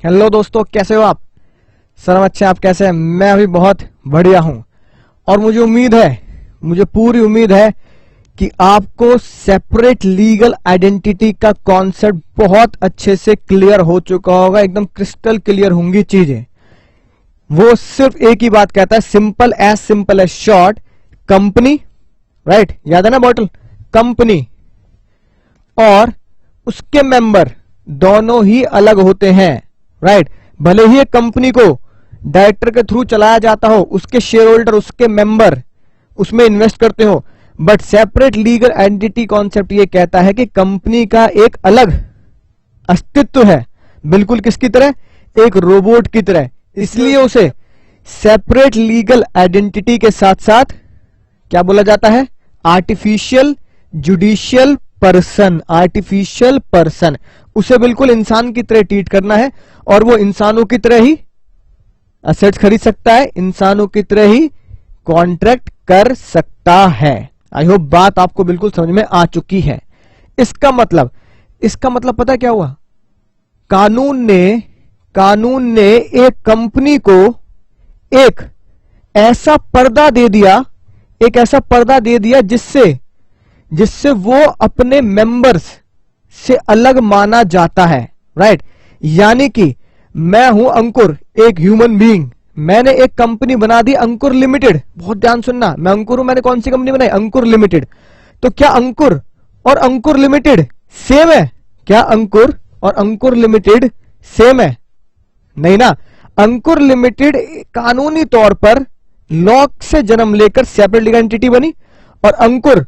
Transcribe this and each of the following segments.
Hello दोस्तों, कैसे हो आप? सर अच्छे, आप कैसे हैं? मैं अभी बहुत बढ़िया हूं और मुझे पूरी उम्मीद है कि आपको सेपरेट लीगल आइडेंटिटी का कॉन्सेप्ट बहुत अच्छे से क्लियर हो चुका होगा। एकदम क्रिस्टल क्लियर होंगी चीजें। वो सिर्फ एक ही बात कहता है, simple as short, company, right? याद है ना बॉटल? कंपनी और उसके मेंबर दोनों ही अलग होते हैं, राइट? भले ही एक कंपनी को डायरेक्टर के थ्रू चलाया जाता हो, उसके शेयर होल्डर, उसके मेंबर उसमें इन्वेस्ट करते हो, but separate legal identity concept ये कहता है कि कंपनी का एक अलग अस्तित्व है, बिल्कुल किसकी तरह? एक रोबोट की तरह। इसलिए उसे सेपरेट लीगल आइडेंटिटी के साथ साथ क्या बोला जाता है? Artificial judicial person. Artificial person, उसे बिल्कुल इंसान की तरह ट्रीट करना है और वो इंसानों की तरह ही असेट्स खरीद सकता है, इंसानों की तरह ही कॉन्ट्रैक्ट कर सकता है। आई होप बात आपको बिल्कुल समझ में आ चुकी है। इसका मतलब पता क्या हुआ? कानून ने एक कंपनी को एक ऐसा पर्दा दे दिया जिससे वो अपने मेंबर्स से अलग माना जाता है, राइट? यानी कि मैं हूं अंकुर, एक ह्यूमन बीइंग, मैंने एक कंपनी बना दी अंकुर लिमिटेड। बहुत ध्यान सुनना, मैं अंकुर हूं, मैंने कौन सी कंपनी बनाई? अंकुर लिमिटेड। तो क्या अंकुर और अंकुर लिमिटेड सेम है? क्या अंकुर और अंकुर लिमिटेड सेम है? नहीं ना। अंकुर लिमिटेड कानूनी तौर पर लॉ से जन्म लेकर सेपरेट लीगल एंटिटी बनी और अंकुर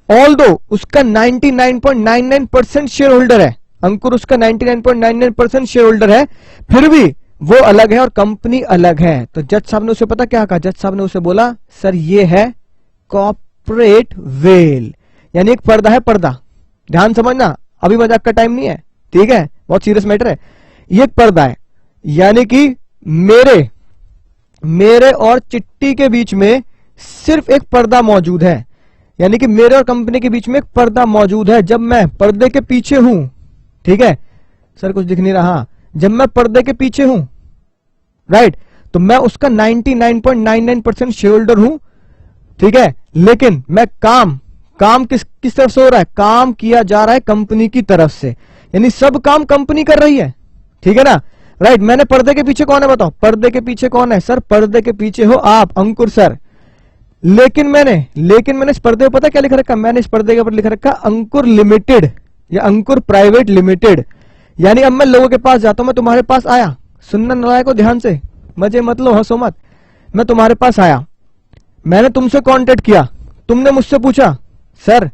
ऑल्दो उसका 99.99% शेयर होल्डर है, अंकुर उसका 99.99% शेयर होल्डर है, फिर भी वो अलग है और कंपनी अलग है। तो जज साहब ने उसे पता क्या कहा? जज साहब ने उसे बोला, सर ये है कॉर्पोरेट वेल, यानी एक पर्दा है, पर्दा। ध्यान समझना, अभी मजाक का टाइम नहीं है, ठीक है? बहुत सीरियस मैटर है। ये एक पर्दा है, यानी कि मेरे और चिट्टी के बीच में सिर्फ एक पर्दा मौजूद है, यानी कि मेरे और कंपनी के बीच में एक पर्दा मौजूद है। जब मैं पर्दे के पीछे हूं, ठीक है सर, कुछ दिख नहीं रहा, जब मैं पर्दे के पीछे हूं, राइट, तो मैं उसका 99.99% शेयर होल्डर हूं, ठीक है? लेकिन मैं काम किस तरफ से हो रहा है? काम किया जा रहा है कंपनी की तरफ से, यानी सब काम कंपनी कर रही है, ठीक है ना? राइट। मैंने पर्दे के पीछे कौन है बताओ? पर्दे के पीछे कौन है? सर पर्दे के पीछे हो आप, अंकुर सर। लेकिन मैंने इस पर्दे पर पता क्या लिख रखा? मैंने इस पर्दे के ऊपर लिख रखा अंकुर लिमिटेड या अंकुर प्राइवेट लिमिटेड। यानी अब मैं लोगों के पास जाता हूं, मैं तुम्हारे पास आया, सुनना नालायक को ध्यान से, मजे मत लो, हंसो मत। मैं तुम्हारे पास आया, मैंने तुमसे कांटेक्ट किया, तुमने मुझसे पूछा सर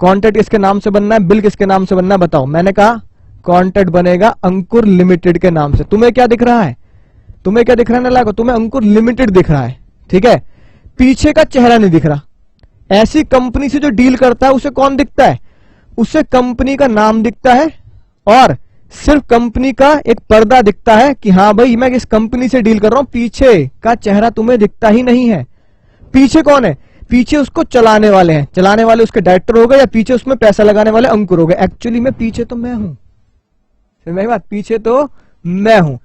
कांटेक्ट किसके नाम से बनना है, बिल किसके नाम से बनना है, बताओ। मैंने कहा कांटेक्ट बनेगा अंकुर लिमिटेड के नाम से। तुम्हें क्या दिख रहा है? तुम्हें क्या दिख रहा है नालायक को? तुम्हें अंकुर लिमिटेड दिख रहा है, ठीक है? पीछे का चेहरा नहीं दिख रहा। ऐसी कंपनी से जो डील करता है उसे कौन दिखता है? उसे कंपनी का नाम दिखता है और सिर्फ कंपनी का एक पर्दा दिखता है कि हाँ भाई मैं इस कंपनी से डील कर रहा हूं। पीछे का चेहरा तुम्हें दिखता ही नहीं है। पीछे कौन है? पीछे उसको चलाने वाले हैं, चलाने वाले उसके डायरेक्टर हो गए या पीछे उसमें पैसा लगाने वाले अंकुर हो गए। एक्चुअली में पीछे तो मैं हूं, मेरी बात, पीछे तो मैं हूं।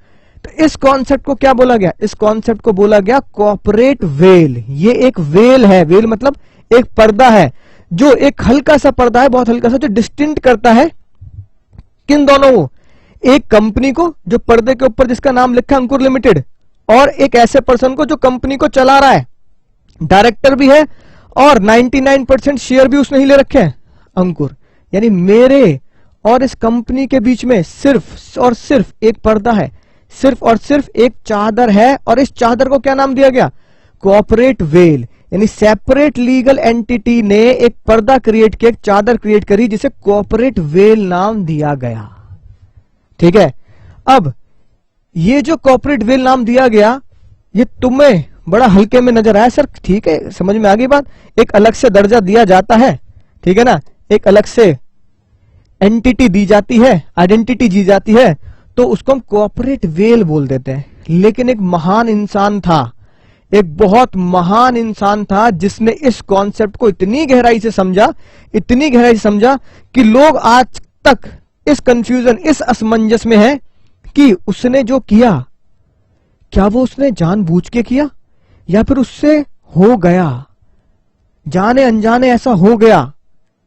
तो इस कॉन्सेप्ट को क्या बोला गया? इस कॉन्सेप्ट को बोला गया कॉर्पोरेट वेल। ये एक वेल है, वेल मतलब एक पर्दा है, जो एक हल्का सा पर्दा है, बहुत हल्का सा, जो डिस्टिंक्ट करता है किन दोनों को? एक कंपनी को जो पर्दे के ऊपर जिसका नाम लिखा है अंकुर लिमिटेड, और एक ऐसे पर्सन को जो कंपनी को चला रहा है, डायरेक्टर भी है और 99% शेयर भी उसने ही ले रखे हैं, अंकुर। यानी मेरे और इस कंपनी के बीच में सिर्फ और सिर्फ एक पर्दा है, सिर्फ और सिर्फ एक चादर है, और इस चादर को क्या नाम दिया गया? Corporate veil. यानी सेपरेट लीगल एंटिटी ने एक पर्दा क्रिएट किया, एक चादर क्रिएट करी, जिसे कॉर्पोरेट वेल नाम दिया गया, ठीक है? अब ये जो कॉर्पोरेट वेल नाम दिया गया, ये तुम्हें बड़ा हल्के में नजर आया सर, ठीक है, समझ में आ गई बात। एक अलग से दर्जा दिया जाता है, ठीक है ना, एक अलग से एंटिटी दी जाती है, आइडेंटिटी दी जाती है, तो उसको हम कॉर्पोरेट वेल बोल देते हैं। लेकिन एक महान इंसान था, एक बहुत महान इंसान था, जिसने इस कॉन्सेप्ट को इतनी गहराई से समझा, इतनी गहराई से समझा कि लोग आज तक इस कंफ्यूजन, इस असमंजस में है कि उसने जो किया क्या वो उसने जानबूझ के किया या फिर उससे हो गया, जाने अनजाने ऐसा हो गया,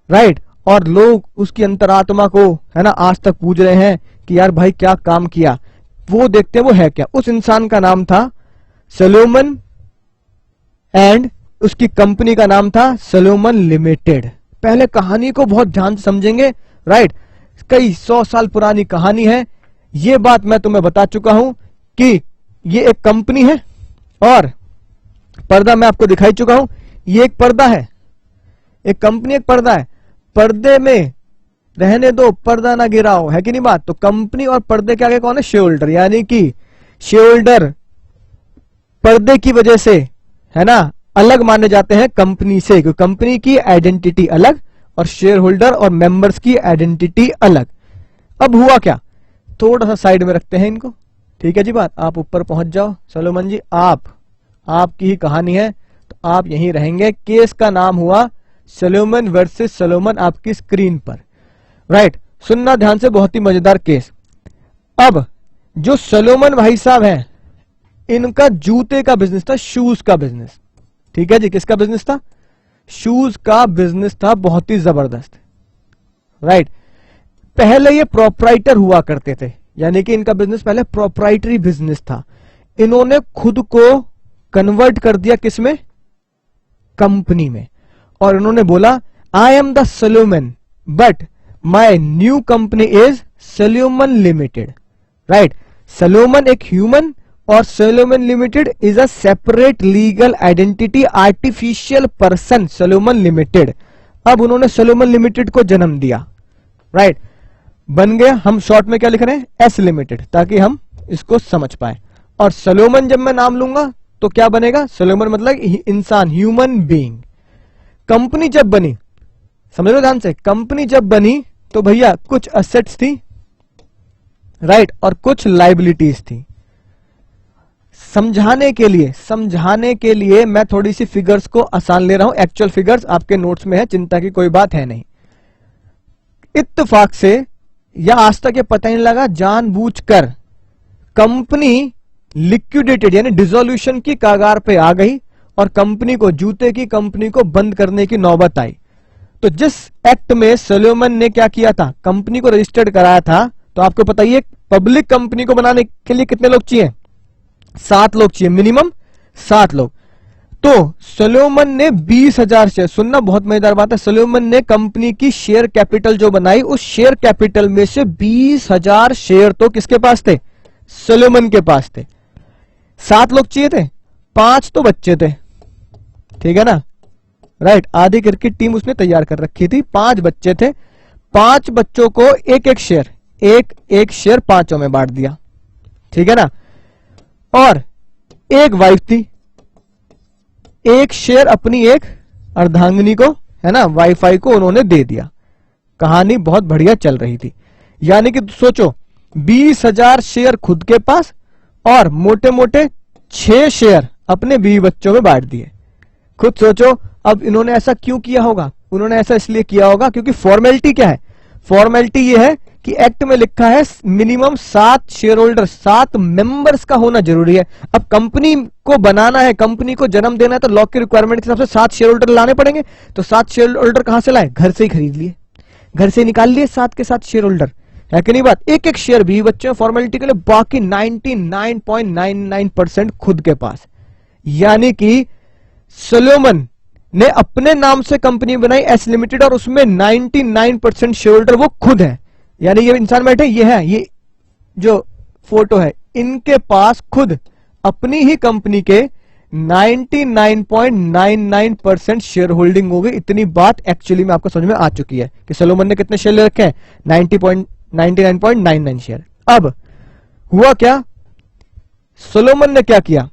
राइट। और लोग उसकी अंतरात्मा को, है ना, आज तक पूछ रहे हैं कि यार भाई क्या काम किया। वो देखते हैं वो है क्या। उस इंसान का नाम था सलोमन एंड उसकी कंपनी का नाम था सलोमन लिमिटेड। पहले कहानी को बहुत ध्यान से समझेंगे, राइट। कई 100 साल पुरानी कहानी है। ये बात मैं तुम्हें बता चुका हूं कि ये एक कंपनी है और पर्दा मैं आपको दिखाई चुका हूं। ये एक पर्दा है, एक कंपनी एक पर्दा है। पर्दे में रहने दो, पर्दा ना गिराओ, है कि नहीं बात। तो कंपनी और पर्दे के आगे कौन है? Share holder. यानी कि शेयर होल्डर पर्दे की वजह से, है ना, अलग माने जाते हैं कंपनी से, क्योंकि कंपनी की आइडेंटिटी अलग और शेयर होल्डर और मेंबर्स की आइडेंटिटी अलग। अब हुआ क्या, थोड़ा सा साइड में रखते हैं इनको, ठीक है जी बात। आप ऊपर पहुंच जाओ सलोमन जी, आपकी ही कहानी है तो आप यहीं रहेंगे। केस का नाम हुआ सलोमन वर्सेस सलोमन, आपकी स्क्रीन पर, राइट। सुनना ध्यान से, बहुत ही मजेदार केस। अब जो सलोमन भाई साहब हैं, इनका जूते का बिजनेस था, शूज का बिजनेस, ठीक है जी। किसका बिजनेस था? शूज का बिजनेस था, बहुत ही जबरदस्त, राइट। पहले ये प्रोप्राइटर हुआ करते थे, यानी कि इनका बिजनेस पहले प्रोप्राइटरी बिजनेस था। इन्होंने खुद को कन्वर्ट कर दिया किसमें? कंपनी में। और इन्होंने बोला I am the Salomon but my new company is Salomon limited, right. Salomon एक ह्यूमन और Salomon limited is a separate legal identity, artificial person Salomon limited. अब उन्होंने सलोमन लिमिटेड को जन्म दिया, राइट। बन गया, हम शॉर्ट में क्या लिख रहे हैं? एस लिमिटेड, ताकि हम इसको समझ पाए। और सलोमन जब मैं नाम लूंगा तो क्या बनेगा? सलोमन मतलब इंसान, ह्यूमन बीइंग। कंपनी जब बनी, समझ लो ध्यान से, कंपनी जब बनी तो भैया कुछ असेट्स थी, राइट, और कुछ लाइबिलिटीज थी। समझाने के लिए मैं थोड़ी सी फिगर्स को आसान ले रहा हूं। एक्चुअल फिगर्स आपके नोट्स में है, चिंता की कोई बात है नहीं। इत्तेफाक से या आज तक ये पता नहीं लगा, जानबूझकर कंपनी लिक्विडेटेड यानी डिसोल्यूशन की कगार पे आ गई और कंपनी को, जूते की कंपनी को बंद करने की नौबत आई। तो जिस एक्ट में सलोमन ने क्या किया था, कंपनी को रजिस्टर्ड कराया था, तो आपको पता ही है पब्लिक कंपनी को बनाने के लिए कितने लोग चाहिए? 7 लोग चाहिए, मिनिमम 7 लोग। तो सलोमन ने 20,000 शेयर, सुनना बहुत मजेदार बात है, सलोमन ने कंपनी की शेयर कैपिटल जो बनाई, उस शेयर कैपिटल में से 20,000 शेयर तो किसके पास थे? सलोमन के पास थे। 7 लोग चाहिए थे, 5 तो बच्चे थे, ठीक है ना, राइट। आधी क्रिकेट टीम उसने तैयार कर रखी थी, 5 बच्चे थे। 5 बच्चों को एक एक शेयर 5 में बांट दिया, ठीक है ना। और एक वाइफ थी, एक शेयर अपनी एक अर्धांगिनी को, है ना, वाईफाई को उन्होंने दे दिया। कहानी बहुत बढ़िया चल रही थी। यानी कि सोचो 20,000 शेयर खुद के पास और मोटे मोटे 6 शेयर अपने 20 बच्चों में बांट दिए। खुद सोचो अब इन्होंने ऐसा क्यों किया होगा? उन्होंने ऐसा इसलिए किया होगा क्योंकि फॉर्मेलिटी क्या है? फॉर्मेलिटी ये है कि एक्ट में लिखा है मिनिमम 7 शेयर होल्डर, 7 मेंबर्स का होना जरूरी है। अब कंपनी को बनाना है, कंपनी को जन्म देना है, तो लॉ की रिक्वायरमेंट के हिसाब से 7 शेयर होल्डर लाने पड़ेंगे। तो 7 शेयर होल्डर कहां से लाए? घर से ही खरीद लिए, घर से निकाल लिए 7 के 7 शेयर होल्डर, है कि नहीं बात। एक एक शेयर भी बच्चे फॉर्मेलिटी के लिए, बाकी 99.99% खुद के पास। यानी कि सलोमन ने अपने नाम से कंपनी बनाई एस लिमिटेड और उसमें 99% शेयर होल्डर वो खुद है। यानी ये इंसान बैठे, ये है, ये जो फोटो है, इनके पास खुद अपनी ही कंपनी के 99.99% शेयर होल्डिंग हो गई। इतनी बात एक्चुअली में आपको समझ में आ चुकी है कि सलोमन ने कितने शेयर ले रखे हैं? 99.99 शेयर। अब हुआ क्या, सलोमन ने क्या किया?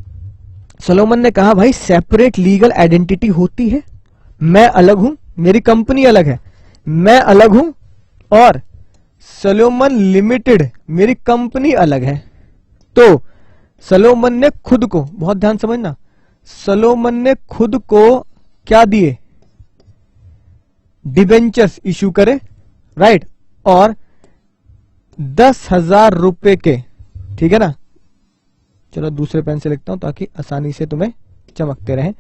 सलोमन ने कहा भाई सेपरेट लीगल आइडेंटिटी होती है, मैं अलग हूं, मेरी कंपनी अलग है, मैं अलग हूं, और सलोमन लिमिटेड मेरी कंपनी अलग है। तो सलोमन ने खुद को, बहुत ध्यान समझना, सलोमन ने खुद को क्या दिए? डिबेंचर्स इशू करे, राइट। और 10,000 रुपए के ठीक है ना। चलो दूसरे पेन से लिखता हूं ताकि आसानी से तुम्हें चमकते रहें।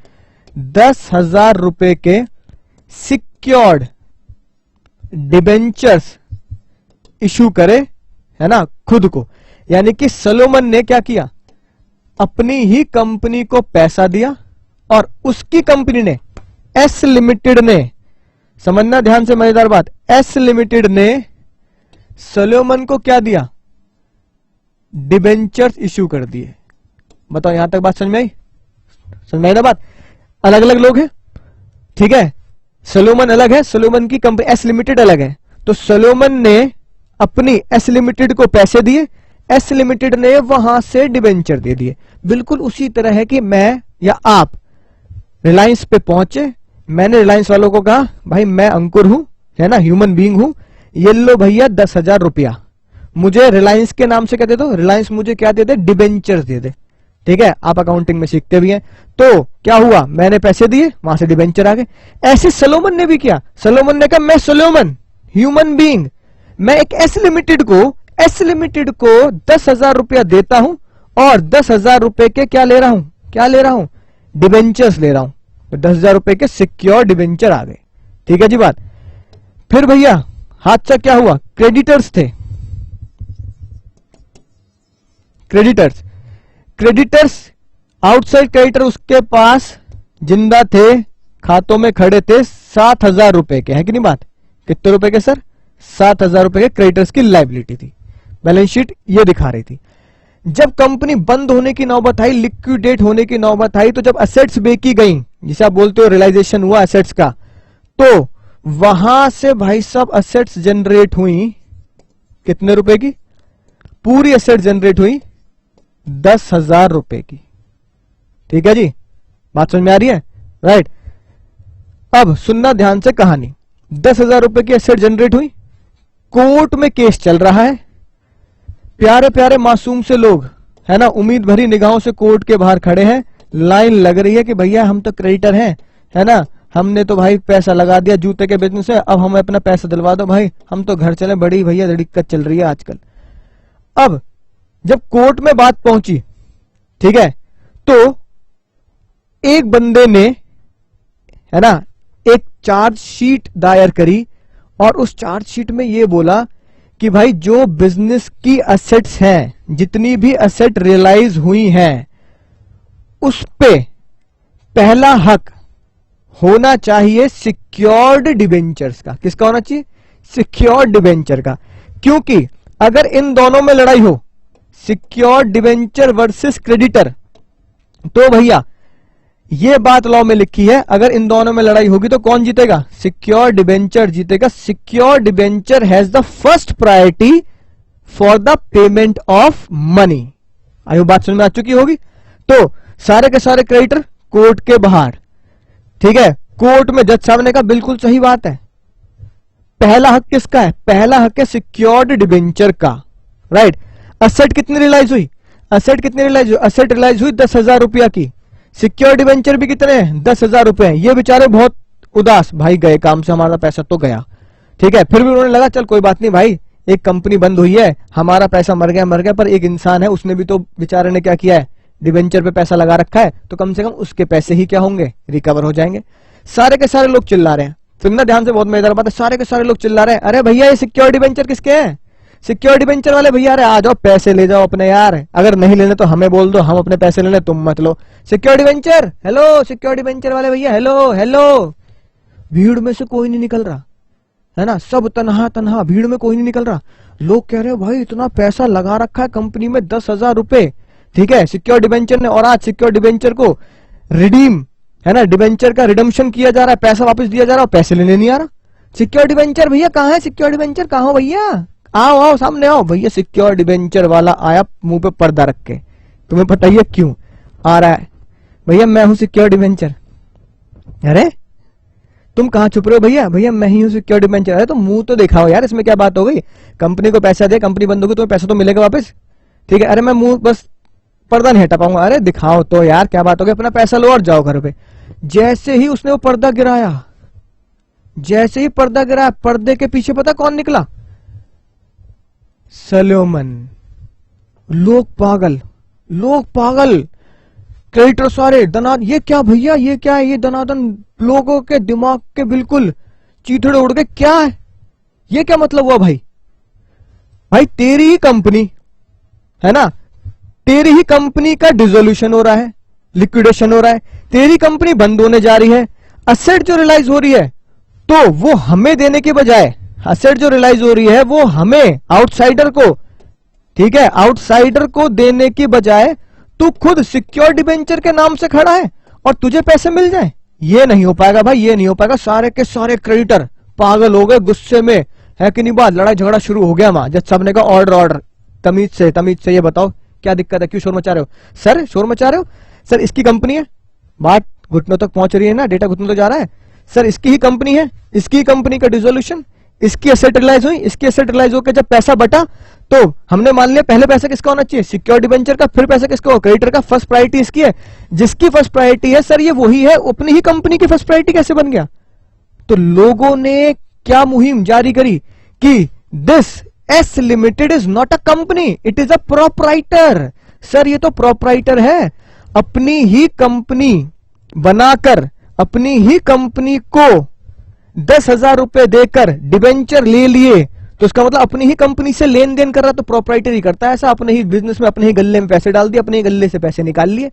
10,000 रुपए के सिक्योर्ड डिबेंचर्स इशू करे, है ना, खुद को। यानी कि सोलोमन ने क्या किया, अपनी ही कंपनी को पैसा दिया और उसकी कंपनी ने, एस लिमिटेड ने, समझना ध्यान से मजेदार बात, एस लिमिटेड ने सोलोमन को क्या दिया, डिबेंचर्स इशू कर दिए। बताओ यहां तक बात समझ में आई? समझ में आई ना बात? अलग अलग लोग हैं, ठीक है, सोलोमन अलग है, सोलोमन की कंपनी एस लिमिटेड अलग है। तो सोलोमन ने अपनी एस लिमिटेड को पैसे दिए, एस लिमिटेड ने वहां से डिबेंचर दे दिए। बिल्कुल उसी तरह है कि मैं या आप रिलायंस पे पहुंचे, मैंने रिलायंस वालों को कहा भाई मैं अंकुर हूं, है ना, ह्यूमन बीइंग हूं, ये लो भैया 10,000 रुपया, मुझे रिलायंस के नाम से क्या दे दो, रिलायंस मुझे क्या दे दे, डिबेंचर दे दे। ठीक है, आप अकाउंटिंग में सीखते भी हैं। तो क्या हुआ, मैंने पैसे दिए, वहां से डिबेंचर आ गए। ऐसे सोलोमन ने भी किया, सोलोमन ने कहा मैं सोलोमन ह्यूमन बीइंग, मैं एक एस लिमिटेड को 10,000 रुपया देता हूं और 10,000 रुपए के क्या ले रहा हूं, डिबेंचर्स ले रहा हूं। तो 10,000 रुपए के सिक्योर डिबेंचर आ गए। ठीक है जी बात। फिर भैया हादसा क्या हुआ, क्रेडिटर्स थे, क्रेडिटर्स आउटसाइड क्रेडिटर उसके पास जिंदा थे, खातों में खड़े थे 7,000 रुपए के, है कि नहीं बात? कितने रुपए के सर? 7,000 रुपए के क्रेडिटर्स की लायबिलिटी थी। बैलेंस शीट ये दिखा रही थी। जब कंपनी बंद होने की नौबत आई, लिक्विडेट होने की नौबत आई, तो जब असेट्स बेची गई, जिसे आप बोलते हो रियलाइजेशन हुआ असेट्स का, तो वहां से भाई साहब असेट्स जनरेट हुई कितने रुपए की? पूरी असेट जनरेट हुई 10,000 रुपए की। ठीक है जी, बात समझ में आ रही है? राइट। अब सुनना ध्यान से कहानी। 10,000 रुपए की एसेट जनरेट हुई, कोर्ट में केस चल रहा है, प्यारे प्यारे मासूम से लोग, है ना, उम्मीद भरी निगाहों से कोर्ट के बाहर खड़े हैं, लाइन लग रही है कि भैया हम तो क्रेडिटर हैं, है ना, हमने तो भाई पैसा लगा दिया जूते के बिजनेस में, अब हमें अपना पैसा दिलवा दो भाई, हम तो घर चले, बड़ी भैया दिक्कत चल रही है आजकल। अब जब कोर्ट में बात पहुंची, ठीक है, तो एक बंदे ने, है ना, एक चार्जशीट दायर करी और उस चार्जशीट में यह बोला कि भाई जो बिजनेस की असेट्स हैं, जितनी भी असेट रियलाइज हुई हैं, उस पे पहला हक होना चाहिए सिक्योर्ड डिबेंचर्स का। किसका होना चाहिए? सिक्योर्ड डिबेंचर का। क्योंकि अगर इन दोनों में लड़ाई हो, सिक्योर्ड डिबेंचर वर्सेस क्रेडिटर, तो भैया ये बात लॉ में लिखी है, अगर इन दोनों में लड़ाई होगी तो कौन जीतेगा? सिक्योर डिबेंचर जीतेगा। Secure debenture has the first priority for the payment of money. आयु बात समझ में आ चुकी होगी। तो सारे के सारे क्रेडिटर कोर्ट के बाहर, ठीक है, कोर्ट में जज साहब ने कहा बिल्कुल सही बात है, पहला हक किसका है? पहला हक है सिक्योर्ड डिबेंचर का। राइट। असेट कितनी रियलाइज हुई? असेट कितनी रियलाइज हुई? असेट रियलाइज हुई 10,000 रुपया की। सिक्योर डिबेंचर भी कितने हैं? 10,000 रुपए। ये बेचारे बहुत उदास, भाई गए काम से, हमारा पैसा तो गया। ठीक है, फिर भी उन्होंने लगा चल कोई बात नहीं भाई, एक कंपनी बंद हुई है, हमारा पैसा मर गया, पर एक इंसान है, उसने भी तो बेचारे ने क्या किया है, डिबेंचर पे पैसा लगा रखा है, तो कम से कम उसके पैसे ही क्या होंगे, रिकवर हो जाएंगे। सारे के सारे लोग चिल्ला रहे हैं, सुनना ध्यान से, बहुत मजेदार बात है। सारे के सारे लोग चिल्ला रहे हैं, अरे भैया ये सिक्योर डिबेंचर किसके हैं? सिक्योर डिबेंचर वाले भैया, अरे आ जाओ पैसे ले जाओ अपने यार, अगर नहीं लेने तो हमें बोल दो, हम अपने पैसे लेने, तुम मत लो। Secure debenture, hello secure debenture वाले भैया, हेलो हेलो। भीड़ में से कोई नहीं निकल रहा, है ना, सब तनहा तनहा, भीड़ में कोई नहीं निकल रहा। लोग कह रहे हो भाई इतना पैसा लगा रखा है कंपनी में, 10,000 रुपए, ठीक है, सिक्योर डिबेंचर ने, और आज सिक्योर डिबेंचर को रिडीम, है ना, डिबेंचर का रिडम्पशन किया जा रहा है, पैसा वापस दिया जा रहा है, पैसे लेने नहीं आ रहा। सिक्योर डिबेंचर भैया कहाँ है? सिक्योर डिबेंचर कहाँ हो भैया? आओ आओ सामने आओ भैया। सिक्योर डिबेंचर वाला आया मुंह पे पर्दा रख के। तुम्हें पता ही है क्यों आ रहा है? भैया मैं हूं सिक्योर डिबेंचर। अरे तुम कहां छुप रहे हो भैया? भैया मैं ही हूं सिक्योर डिबेंचर। अरे तो मुंह तो दिखाओ यार, इसमें क्या बात हो गई? कंपनी को पैसा दे, कंपनी बंद होगी, तुम्हें पैसा तो मिलेगा वापस, ठीक है। अरे मैं मुंह बस पर्दा नहीं हटा पाऊंगा। अरे दिखाओ तो यार, क्या बात हो गई, अपना पैसा लो और जाओ घर पे। जैसे ही उसने वो पर्दा गिराया, जैसे ही पर्दा गिराया, पर्दे के पीछे पता कौन निकला? सोलोमन। लोग पागल, लोग पागल, क्रेडिटर सारे दनाद, ये क्या भैया, ये क्या है, ये दनादन, लोगों के दिमाग के बिल्कुल चीथड़े उड़ गए, क्या है ये, क्या मतलब हुआ भाई? भाई तेरी ही कंपनी है ना, तेरी ही कंपनी का डिसोल्यूशन हो रहा है, लिक्विडेशन हो रहा है, तेरी कंपनी बंद होने जा रही है, असेट जो रियलाइज हो रही है तो वो हमें देने के बजाय, असेट जो रियलाइज हो रही है वो हमें आउटसाइडर को, ठीक है, आउटसाइडर को देने की बजाय तू खुद सिक्योर डिबेंचर के नाम से खड़ा है और तुझे पैसे मिल जाए, ये नहीं हो पाएगा भाई, ये नहीं हो पाएगा। सारे के सारे क्रेडिटर पागल हो गए, गुस्से में, है कि नहीं बात, लड़ाई झगड़ा शुरू हो गया वहां। जज साहब ने कहा ऑर्डर ऑर्डर, तमीज से ये बताओ क्या दिक्कत है, क्यों शोर मचा रहे हो? सर शोर मचा रहे हो सर, इसकी कंपनी है, बात घुटनों तक पहुंच रही है ना, डेटा घुटनों तक जा रहा है सर, इसकी ही कंपनी है, इसकी कंपनी का डिसोल्यूशन, इसकी एसेट रियलाइज हुई, इसकी एसेट रियलाइज होकर जब पैसा बटा तो हमने मान लिया पहले पैसा किसका होना चाहिए, सिक्योर डिबेंचर का, फिर पैसा किसका हो, क्रेडिटर का, फर्स्ट प्रायोरिटी इसकी है, जिसकी फर्स्ट प्रायोरिटी है सर ये वही है, अपनी ही कंपनी की फर्स्ट प्रायोरिटी कैसे बन गया? तो लोगों ने क्या मुहिम जारी करी कि this S limited is not a company, it is a proprietor. Sir ये तो प्रोप्राइटर है, अपनी ही कंपनी बनाकर अपनी ही कंपनी को 10,000 रुपए देकर डिबेंचर ले लिए, तो इसका मतलब अपनी ही कंपनी से लेन देन कर रहा, तो प्रोप्राइटर ही करता है ऐसा, अपने ही बिजनेस में अपने ही गल्ले में पैसे डाल दिए, अपने ही गल्ले से पैसे निकाल लिए,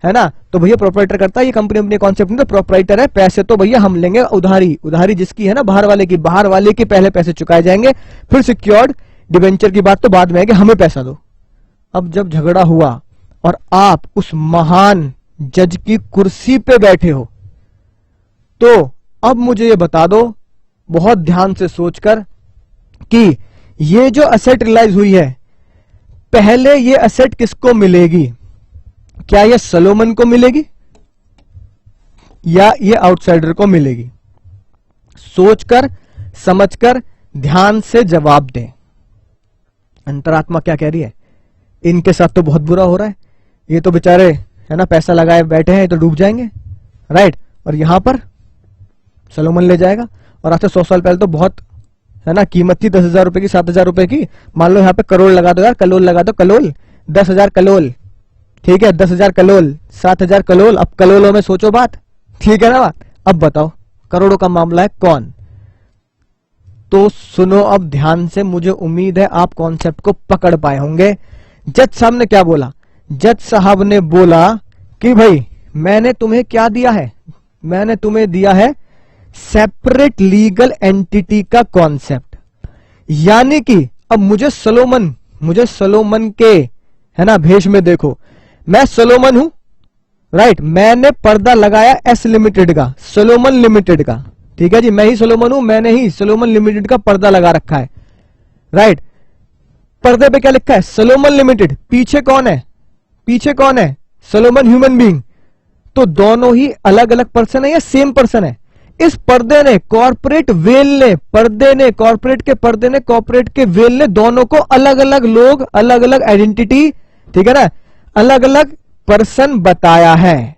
है ना, तो भैया प्रोप्राइटर करता है, ये कंपनी अपने कॉन्सेप्ट में तो प्रोप्राइटर है, पैसे तो भैया हम लेंगे उधारी, उधारी जिसकी है ना बाहर वाले की पहले पैसे चुकाए जाएंगे, फिर सिक्योर्ड डिबेंचर की बात तो बाद में है कि हमें पैसा दो। अब जब झगड़ा हुआ और आप उस महान जज की कुर्सी पे बैठे हो, तो अब मुझे ये बता दो बहुत ध्यान से सोचकर कि ये जो असेट रियलाइज हुई है, पहले ये असेट किसको मिलेगी? क्या ये सलोमन को मिलेगी या ये आउटसाइडर को मिलेगी? सोचकर समझकर ध्यान से जवाब दें। अंतरात्मा क्या कह रही है? इनके साथ तो बहुत बुरा हो रहा है, ये तो बेचारे है ना पैसा लगाए बैठे हैं, तो डूब जाएंगे, राइट, और यहां पर सलोमन ले जाएगा। और आज से 100 साल पहले तो बहुत है ना कीमत थी 10,000 रुपए की, 7,000 रुपए की, मान लो यहाँ पे करोड़ लगा दो यार, कलोल लगा दो, कलोल 10,000 कलोल, ठीक है 10,000 कलोल, 7,000 कलोल, अब कलोलों में सोचो बात, ठीक है ना बात। अब बताओ करोड़ों का मामला है कौन? तो सुनो अब ध्यान से, मुझे उम्मीद है आप कॉन्सेप्ट को पकड़ पाए होंगे। जज साहब ने क्या बोला? जज साहब ने बोला कि भाई मैंने तुम्हें क्या दिया है, मैंने तुम्हें दिया है सेपरेट लीगल एंटिटी का कॉन्सेप्ट, यानी कि अब मुझे सलोमन के है ना भेष में देखो, मैं सलोमन हूं, राइट, मैंने पर्दा लगाया एस लिमिटेड का, सलोमन लिमिटेड का, ठीक है जी, मैं ही सलोमन हूं, मैंने ही सलोमन लिमिटेड का पर्दा लगा रखा है, राइट। पर्दे पे क्या लिखा है? Salomon limited. पीछे कौन है? पीछे कौन है? Salomon human being. तो दोनों ही अलग अलग पर्सन है या सेम पर्सन है? इस पर्दे ने, कॉर्पोरेट वेल ने, पर्दे ने, कॉर्पोरेट के पर्दे ने, कॉर्पोरेट के वेल ने, दोनों को अलग अलग लोग, अलग अलग आइडेंटिटी, ठीक है ना, अलग अलग पर्सन बताया है।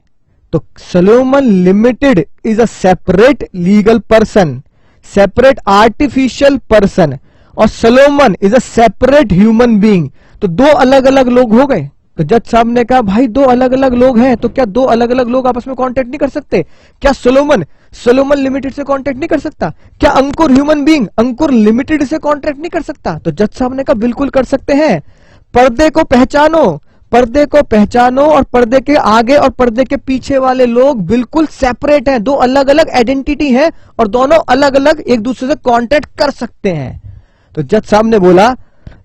तो Salomon limited is a separate legal person, separate artificial person, और Salomon is a separate human being. तो दो अलग अलग लोग हो गए। तो जज साहब ने कहा भाई दो अलग अलग लोग हैं, तो क्या दो अलग अलग लोग आपस में कांटेक्ट नहीं कर सकते? क्या सलोमन लिमिटेड से कांटेक्ट नहीं कर सकता? क्या अंकुर ह्यूमन बीइंग अंकुर लिमिटेड से कांटेक्ट नहीं कर सकता? तो जज साहब ने कहा बिल्कुल कर सकते हैं। पर्दे को पहचानो, पर्दे को पहचानो, और पर्दे के आगे और पर्दे के पीछे वाले लोग बिल्कुल सेपरेट हैं, दो अलग अलग आइडेंटिटी हैं, और दोनों अलग अलग एक दूसरे से कांटेक्ट कर सकते हैं। तो जज साहब ने बोला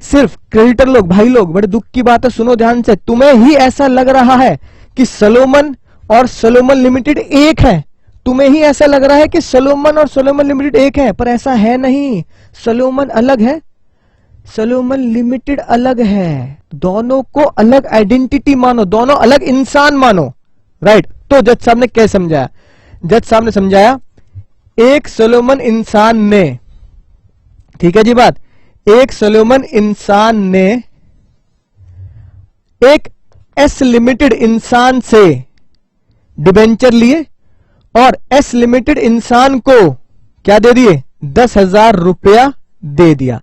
सिर्फ क्रेडिटर लोग, भाई लोग, बड़े दुख की बात है, सुनो ध्यान से, तुम्हें ही ऐसा लग रहा है कि सलोमन और सलोमन लिमिटेड एक है, तुम्हें ही ऐसा लग रहा है कि सलोमन और सलोमन लिमिटेड एक है, पर ऐसा है नहीं। सलोमन अलग है, सलोमन लिमिटेड अलग है, दोनों को अलग आइडेंटिटी मानो, दोनों अलग इंसान मानो, राइट। तो जज साहब ने क्या समझाया? जज साहब ने समझाया एक सलोमन इंसान ने, ठीक है जी बात, एक सलोमन इंसान ने एक एस लिमिटेड इंसान से डिबेंचर लिए और एस लिमिटेड इंसान को क्या दे दिए? 10,000 रुपया दे दिया।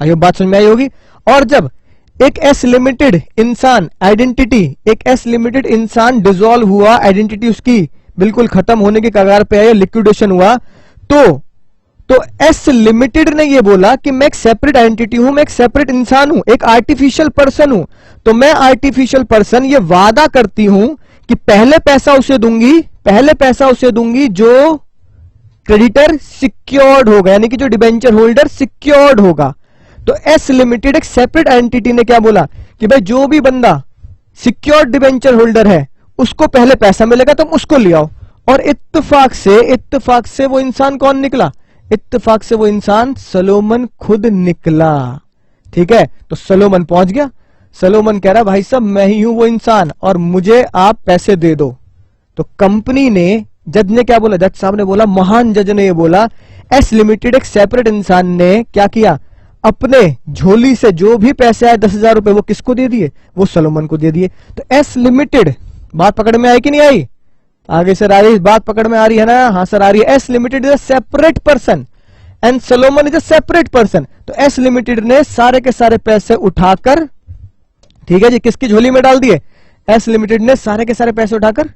आइए बात समझ में आई होगी। और जब एक एस लिमिटेड इंसान आइडेंटिटी, एक एस लिमिटेड इंसान डिसॉल्व हुआ, आइडेंटिटी उसकी बिल्कुल खत्म होने के कगार पे है, लिक्विडेशन हुआ, तो एस लिमिटेड ने ये बोला कि मैं एक सेपरेट आइडेंटिटी हूं, मैं एक सेपरेट इंसान हूं, एक आर्टिफिशियल पर्सन हूं। तो मैं आर्टिफिशियल पर्सन ये वादा करती हूं कि पहले पैसा उसे दूंगी जो क्रेडिटर सिक्योर्ड होगा, यानी कि जो डिबेंचर होल्डर सिक्योर्ड होगा। तो एस लिमिटेड एक सेपरेट आइडेंटिटी ने क्या बोला कि भाई जो भी बंदा सिक्योर्ड डिबेंचर होल्डर है उसको पहले पैसा मिलेगा, तुम उसको ले आओ। और इत्तेफाक से वो इंसान कौन निकला? इत्तेफाक से वो इंसान सलोमन खुद निकला। ठीक है, तो सलोमन पहुंच गया। सलोमन कह रहा भाई साहब मैं ही हूं वो इंसान और मुझे आप पैसे दे दो। तो कंपनी ने, जज ने क्या बोला, जज साहब ने बोला, महान जज ने ये बोला, एस लिमिटेड एक सेपरेट इंसान ने क्या किया, अपने झोली से जो भी पैसे आए 10,000 रुपए वो किसको दे दिए? वो सलोमन को दे दिए। तो एस लिमिटेड, बात पकड़ में आई कि नहीं आई? आगे सर आ रही, बात पकड़ में आ रही है ना? हाँ सर आ रही है। S limited is a separate person and Salomon is a separate person. तो एस लिमिटेड ने सारे के सारे पैसे उठाकर, ठीक है जी, किसकी झोली में डाल दिए? एस लिमिटेड ने सारे के सारे पैसे उठाकर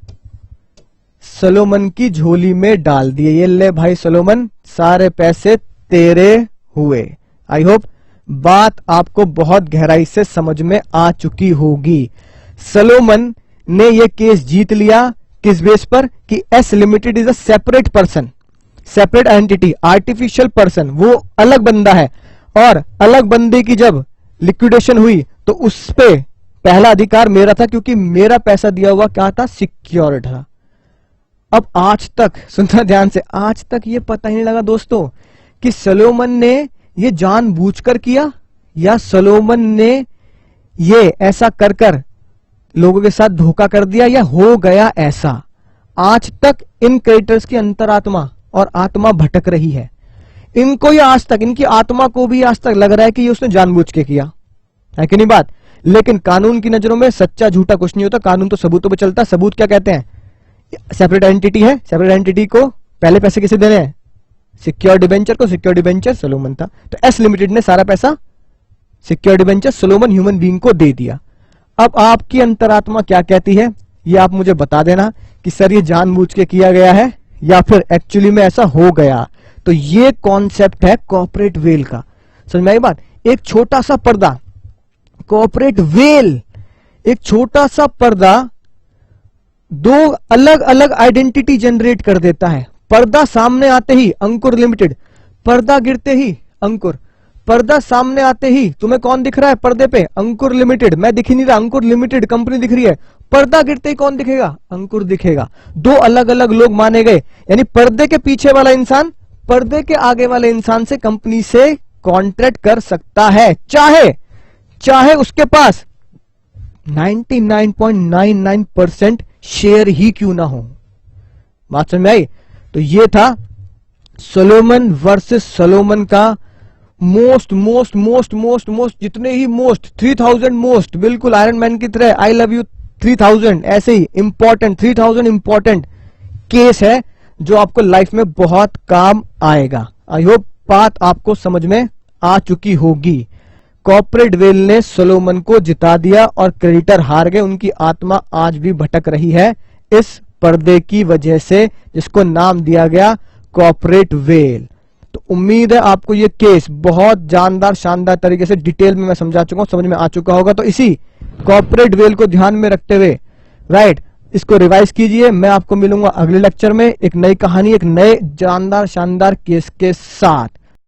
सलोमन की झोली में डाल दिए। ये ले भाई सलोमन, सारे पैसे तेरे हुए। आई होप बात आपको बहुत गहराई से समझ में आ चुकी होगी। सलोमन ने यह केस जीत लिया किस बेस पर कि S limited is a separate person, separate identity, artificial person, वो अलग बंदा है और अलग बंदे की जब लिक्विडेशन हुई तो उस पे पहला अधिकार मेरा था क्योंकि मेरा पैसा दिया हुआ क्या था? सिक्योर्ड था। अब आज तक सुनना ध्यान से, आज तक ये पता ही नहीं लगा दोस्तों कि सलोमन ने ये जानबूझकर किया या सलोमन ने ये ऐसा कर कर लोगों के साथ धोखा कर दिया या हो गया ऐसा। आज तक इन क्रेडिटर्स की अंतरात्मा और आत्मा भटक रही है। इनको ये आज तक, इनकी आत्मा को भी आज तक लग रहा है कि ये उसने जानबूझ के किया है कि नहीं बात। लेकिन कानून की नजरों में सच्चा झूठा कुछ नहीं होता, कानून तो सबूतों पे चलता है। सबूत क्या कहते हैं? सेपरेट आइडेंटिटी है, सेपरेट आइडेंटिटी को पहले पैसे किसे देने हैं? सिक्योर डिबेंचर को। सिक्योर डिबेंचर सलोमन था, तो एस लिमिटेड ने सारा पैसा secure debenture Salomon human being को दे दिया। अब आपकी अंतरात्मा क्या कहती है ये आप मुझे बता देना कि सर ये जानबूझ के किया गया है या फिर एक्चुअली में ऐसा हो गया। तो ये कॉन्सेप्ट है कॉर्पोरेट वेल का। समझ में आई बात? एक छोटा सा पर्दा, कॉर्पोरेट वेल, एक छोटा सा पर्दा दो अलग अलग आइडेंटिटी जनरेट कर देता है। पर्दा सामने आते ही अंकुर लिमिटेड, पर्दा गिरते ही अंकुर, पर्दा सामने आते ही तुम्हें कौन दिख रहा है पर्दे पे? अंकुर लिमिटेड। मैं दिख ही नहीं रहा, अंकुर लिमिटेड कंपनी दिख रही है। पर्दा गिरते ही कौन दिखेगा? अंकुर दिखेगा। दो अलग अलग लोग माने गए, यानी पर्दे के पीछे वाला इंसान पर्दे के आगे वाले इंसान से कंपनी से कॉन्ट्रैक्ट कर सकता है, चाहे उसके पास 99.99% शेयर ही क्यों ना हो। बात समझ में आई? तो ये था सोलोमन वर्सेस सोलोमन का मोस्ट जितने ही 3000 मोस्ट, बिल्कुल आयरन मैन की तरह आई लव यू 3000, ऐसे ही इंपॉर्टेंट 3000 इंपॉर्टेंट केस है जो आपको लाइफ में बहुत काम आएगा। आई होप बात आपको समझ में आ चुकी होगी। कॉर्पोरेट वेल ने सोलोमन को जिता दिया और क्रेडिटर हार गए। उनकी आत्मा आज भी भटक रही है इस पर्दे की वजह से जिसको नाम दिया गया कॉर्पोरेट वेल। तो उम्मीद है आपको ये केस बहुत जानदार शानदार तरीके से डिटेल में मैं समझा चुका हूं, समझ में आ चुका होगा। तो इसी कॉर्पोरेट वेल को ध्यान में रखते हुए राइट इसको रिवाइज कीजिए। मैं आपको मिलूंगा अगले लेक्चर में एक नई कहानी, एक नए जानदार शानदार केस के साथ।